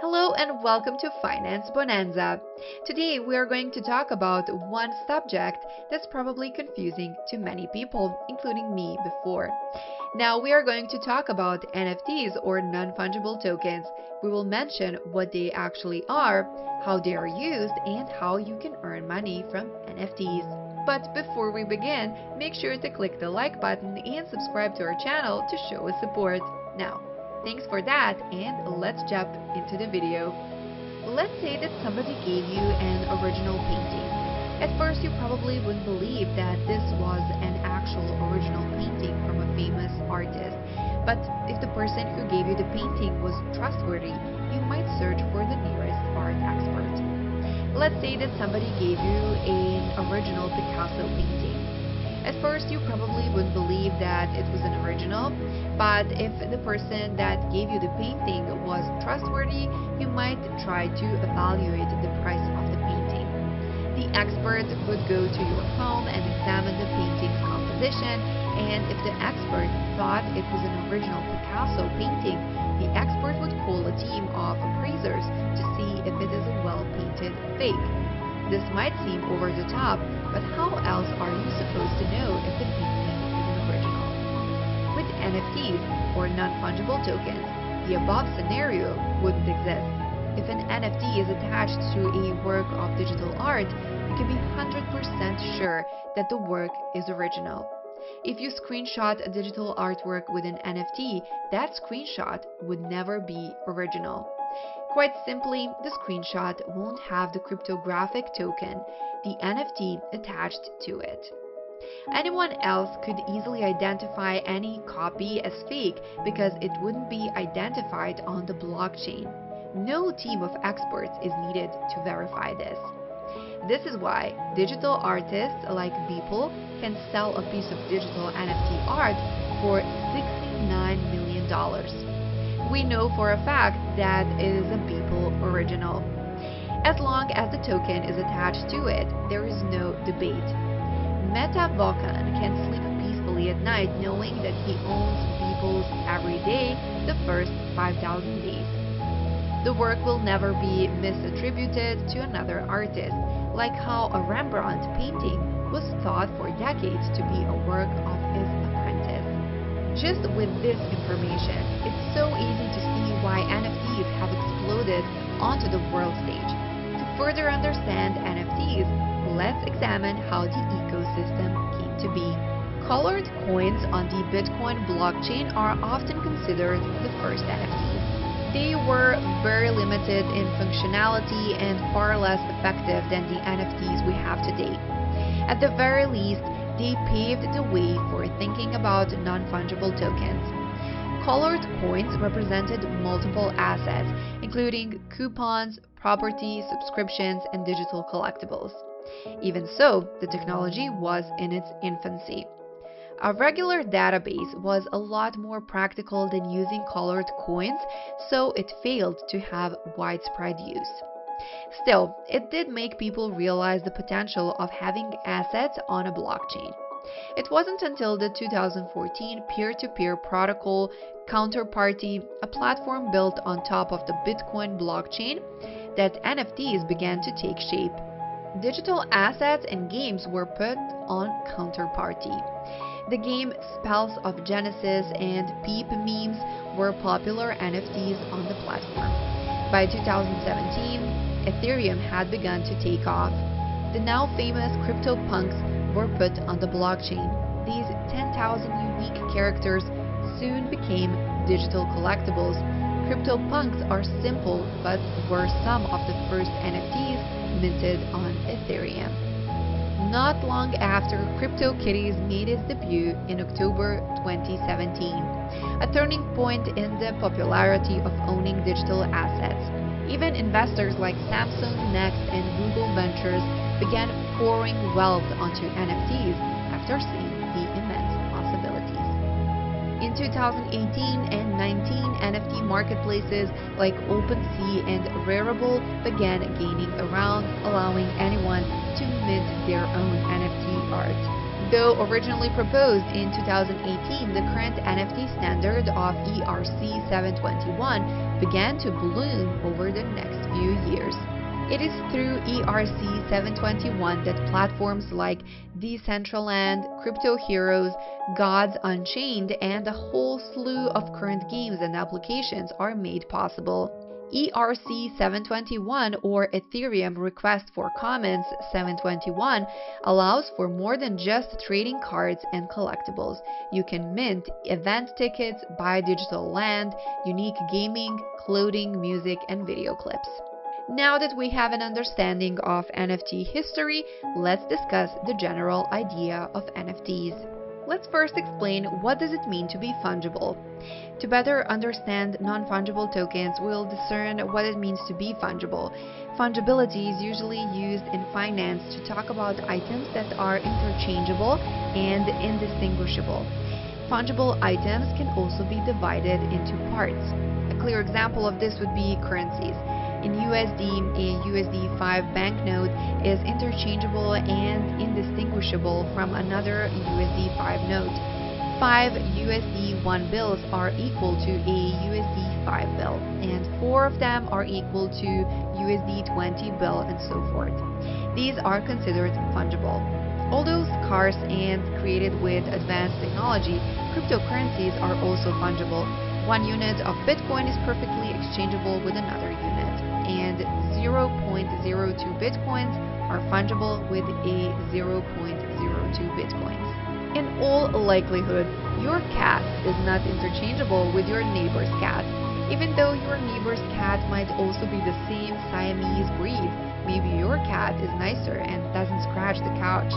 Hello and welcome to Finance Bonanza. Today we are going to talk about one subject that's probably confusing to many people, including me before. Now we are going to talk about NFTs or non-fungible tokens. We will mention what they actually are, how they are used, and how you can earn money from NFTs. But before we begin, make sure to click the like button and subscribe to our channel to show us support. Now, thanks for that, and let's jump into the video. Let's say that somebody gave you an original painting. At first, you probably wouldn't believe that this was an actual original painting from a famous artist. But if the person who gave you the painting was trustworthy, you might search for the nearest art expert. Let's say that somebody gave you an original Picasso painting. At first, you probably wouldn't believe that it was an original, but if the person that gave you the painting was trustworthy, you might try to evaluate the price of the painting. The expert would go to your home and examine the painting's composition, and if the expert thought it was an original Picasso painting, the expert would call a team of appraisers to see if it is a well-painted fake. This might seem over the top, but how else are you supposed to know if the painting is an original? With NFTs, or non-fungible tokens, the above scenario wouldn't exist. If an NFT is attached to a work of digital art, you can be 100% sure that the work is original. If you screenshot a digital artwork with an NFT, that screenshot would never be original. Quite simply, the screenshot won't have the cryptographic token, the NFT, attached to it. Anyone else could easily identify any copy as fake because it wouldn't be identified on the blockchain. No team of experts is needed to verify this. This is why digital artists like Beeple can sell a piece of digital NFT art for $69 million. We know for a fact that it is a Beeple original. As long as the token is attached to it, there is no debate. Meta Vulcan can sleep peacefully at night knowing that he owns Beeple's every day the first 5,000 days. The work will never be misattributed to another artist, like how a Rembrandt painting was thought for decades to be a work of his apprentice. Just with this information, it's so easy to see why NFTs have exploded onto the world stage. To further understand NFTs, let's examine how the ecosystem came to be. Colored coins on the Bitcoin blockchain are often considered the first NFTs. They were very limited in functionality and far less effective than the NFTs we have today. At the very least, they paved the way for thinking about non-fungible tokens. Colored coins represented multiple assets, including coupons, property, subscriptions, and digital collectibles. Even so, the technology was in its infancy. A regular database was a lot more practical than using colored coins, so it failed to have widespread use. Still, it did make people realize the potential of having assets on a blockchain. It wasn't until the 2014 peer-to-peer protocol Counterparty, a platform built on top of the Bitcoin blockchain, that NFTs began to take shape. Digital assets and games were put on Counterparty. The game Spells of Genesis and Peep memes were popular NFTs on the platform. By 2017, Ethereum had begun to take off. The now famous CryptoPunks were put on the blockchain. These 10,000 unique characters soon became digital collectibles. CryptoPunks are simple, but were some of the first NFTs minted on Ethereum. Not long after, CryptoKitties made its debut in October 2017, a turning point in the popularity of owning digital assets. Even investors like Samsung Next and Google Ventures began pouring wealth onto NFTs after seeing the immense possibilities. In 2018 and 19, NFT marketplaces like OpenSea and Rarible began gaining around, allowing anyone to mint their own NFT art. Though originally proposed in 2018, the current NFT standard of ERC 721 began to bloom over the next few years. It is through ERC 721 that platforms like Decentraland, Crypto Heroes, Gods Unchained, and a whole slew of current games and applications are made possible. ERC 721, or Ethereum Request for Comments 721, allows for more than just trading cards and collectibles. You can mint event tickets, buy digital land, unique gaming, clothing, music, and video clips. Now that we have an understanding of NFT history, let's discuss the general idea of NFTs. Let's first explain what does it mean to be fungible. To better understand non-fungible tokens, we'll discern what it means to be fungible. Fungibility is usually used in finance to talk about items that are interchangeable and indistinguishable. Fungible items can also be divided into parts. A clear example of this would be currencies. In USD, a USD 5 banknote is interchangeable and indistinguishable from another USD 5 note. 5 USD 1 bills are equal to a USD 5 bill, and 4 of them are equal to USD 20 bill, and so forth. These are considered fungible. Although scarce and created with advanced technology, cryptocurrencies are also fungible. 1 unit of Bitcoin is perfectly exchangeable with another unit, and 0.02 Bitcoins are fungible with a 0.02 Bitcoins. In all likelihood, your cat is not interchangeable with your neighbor's cat. Even though your neighbor's cat might also be the same Siamese breed, maybe your cat is nicer and doesn't scratch the couch.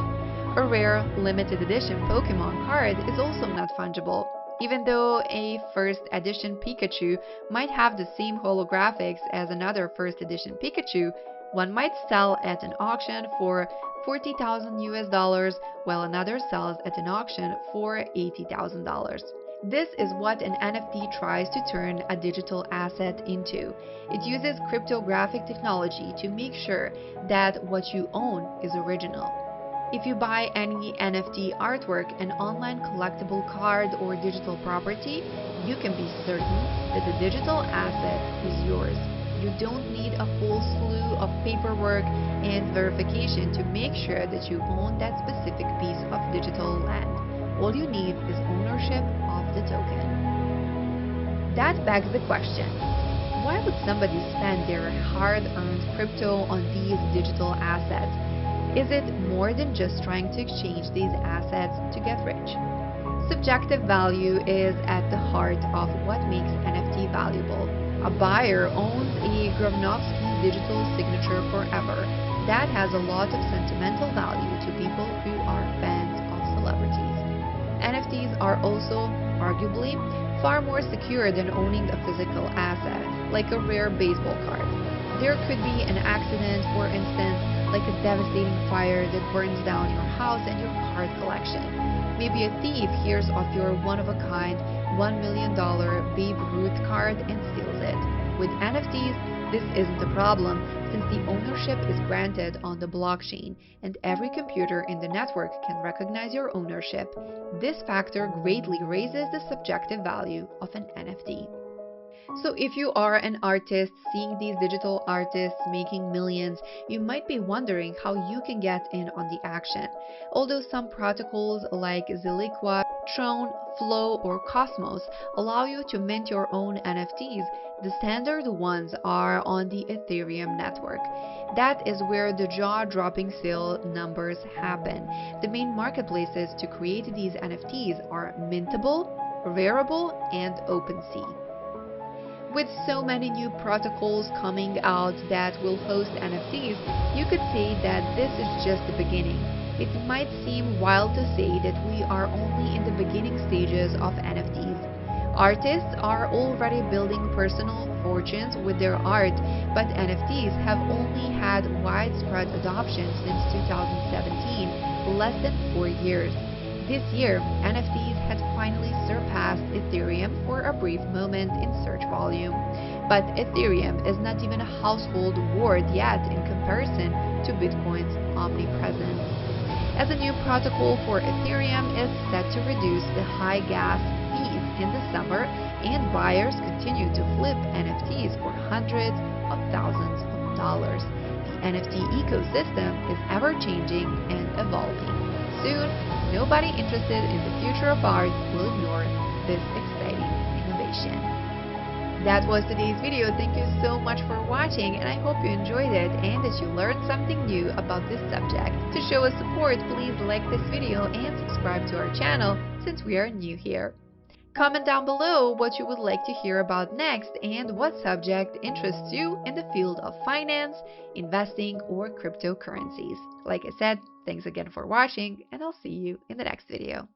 A rare, limited edition Pokemon card is also not fungible. Even though a first edition Pikachu might have the same holographics as another first edition Pikachu, one might sell at an auction for $40,000 while another sells at an auction for $80,000. This is what an NFT tries to turn a digital asset into. It uses cryptographic technology to make sure that what you own is original. If you buy any NFT artwork, an online collectible card, or digital property, you can be certain that the digital asset is yours. You don't need a whole slew of paperwork and verification to make sure that you own that specific piece of digital land. All you need is ownership of the token. That begs the question, why would somebody spend their hard-earned crypto on these digital assets? Is it more than just trying to exchange these assets to get rich? Subjective value is at the heart of what makes NFT valuable. A buyer owns a Gravnovsky digital signature forever. That has a lot of sentimental value to people who are fans of celebrities. NFTs are also, arguably, far more secure than owning a physical asset, like a rare baseball card. There could be an accident, for instance, like a devastating fire that burns down your house and your card collection. Maybe a thief hears of your one-of-a-kind $1 million Babe Ruth card and steals it. With NFTs, this isn't a problem, since the ownership is granted on the blockchain, and every computer in the network can recognize your ownership. This factor greatly raises the subjective value of an NFT. So if you are an artist seeing these digital artists making millions, you might be wondering how you can get in on the action. Although some protocols like Ziliqua, Tron, Flow, or Cosmos allow you to mint your own NFTs, the standard ones are on the Ethereum network. That is where the jaw-dropping sale numbers happen. The main marketplaces to create these NFTs are Mintable, Rarible, and OpenSea. With so many new protocols coming out that will host NFTs, you could say that this is just the beginning. It might seem wild to say that we are only in the beginning stages of NFTs. Artists are already building personal fortunes with their art, but NFTs have only had widespread adoption since 2017, less than 4 years. This year, NFTs had finally surpassed Ethereum for a brief moment in search volume. But Ethereum is not even a household word yet in comparison to Bitcoin's omnipresence. as a new protocol for Ethereum is set to reduce the high gas fees in the summer, and buyers continue to flip NFTs for hundreds of thousands of dollars. The NFT ecosystem is ever-changing and evolving. Soon, nobody interested in the future of art will ignore this exciting innovation. That was today's video. Thank you so much for watching, and I hope you enjoyed it and that you learned something new about this subject. To show us support, please like this video and subscribe to our channel since we are new here. Comment down below what you would like to hear about next and what subject interests you in the field of finance, investing, or cryptocurrencies. Like I said, thanks again for watching, and I'll see you in the next video.